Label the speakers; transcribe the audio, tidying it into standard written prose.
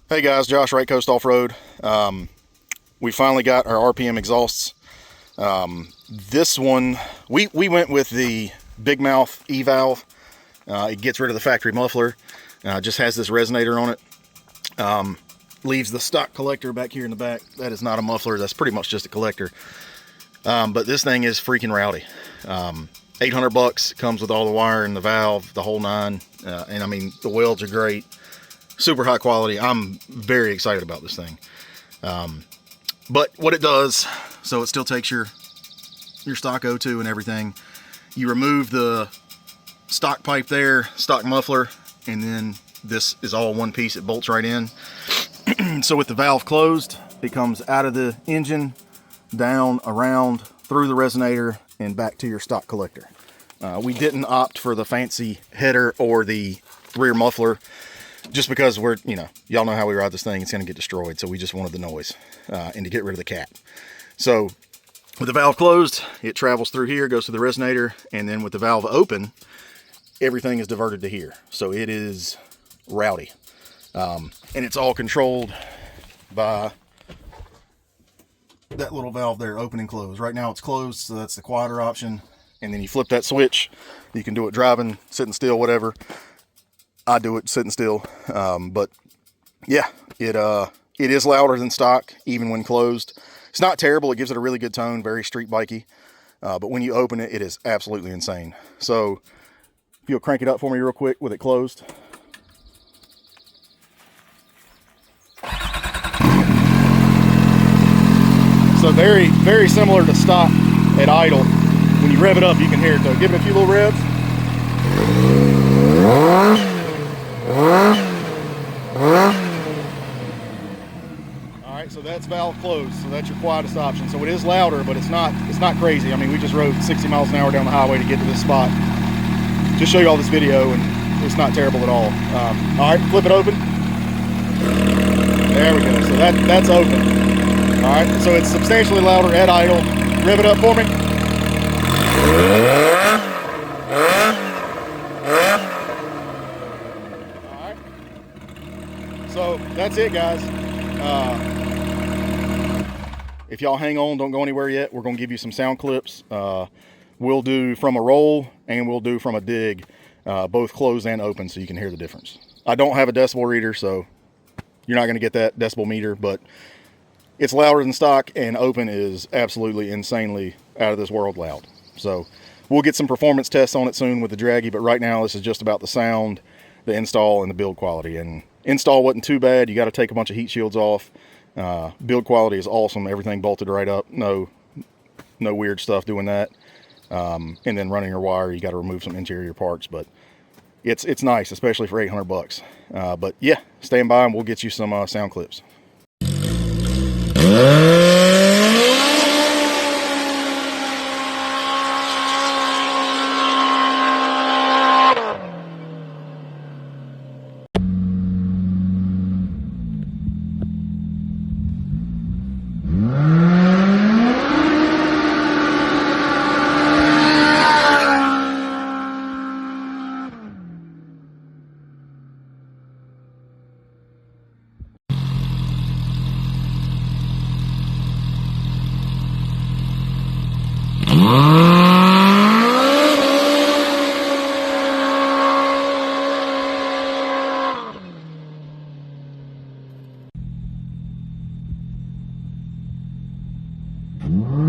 Speaker 1: Hey guys, Josh, Right Coast Off-Road. We finally got our RPM exhausts. This one, we went with the big mouth E-valve. It gets rid of the factory muffler. Just has this resonator on it. Leaves the stock collector back here in the back. That is not a muffler, that's pretty much just a collector. But this thing is freaking rowdy. 800 bucks, comes with all the wire and the valve, the whole nine. And I mean, the welds are great. Super high quality. I'm very excited about this thing. But what it does, so it still takes your stock O2 and everything. You remove the stock pipe there, stock muffler, and then this is all one piece. It bolts right in. So with the valve closed, it comes out of the engine, down, around, through the resonator, and back to your stock collector. We didn't opt for the fancy header or the rear muffler, just because y'all know how we ride this thing, it's going to get destroyed. So we just wanted the noise and to get rid of the cat. So with the valve closed, it travels through here, goes to the resonator, and then with the valve open, everything is diverted to here. So it is rowdy. And it's all controlled by that little valve there, open and close. Right now it's closed, so that's the quieter option. And then you flip that switch. You can do it driving, sitting still, whatever. I do it sitting still, but yeah, it is louder than stock, even when closed. It's not terrible. It gives it a really good tone, very street bikey. But when you open it, it is absolutely insane. So if you'll crank it up for me real quick with it closed. So very, very similar to stock at idle. When you rev it up, you can hear it though. Give it a few little revs. Alright, so that's valve closed, so that's your quietest option. So it is louder, but it's not crazy. I mean, we just rode 60 miles an hour down the highway to get to this spot. Just show you all this video, and it's not terrible at all. Alright, flip it open. There we go, so that's open. Alright, so it's substantially louder at idle. Rev it up for me. So that's it, guys. If y'all hang on, don't go anywhere yet, we're going to give you some sound clips. We'll do from a roll and we'll do from a dig, both closed and open, so you can hear the difference. I don't have a decibel reader, so you're not going to get that decibel meter, but it's louder than stock, and open is absolutely insanely out of this world loud. So we'll get some performance tests on it soon with the Draggy, but right now this is just about the sound, the install, and the build quality. And install wasn't too bad. You got to take a bunch of heat shields off. Build quality is awesome. Everything bolted right up. No weird stuff doing that. And then running your wire, you got to remove some interior parts, but it's nice, especially for 800 bucks. But yeah, stand by and we'll get you some sound clips. Mm-hmm.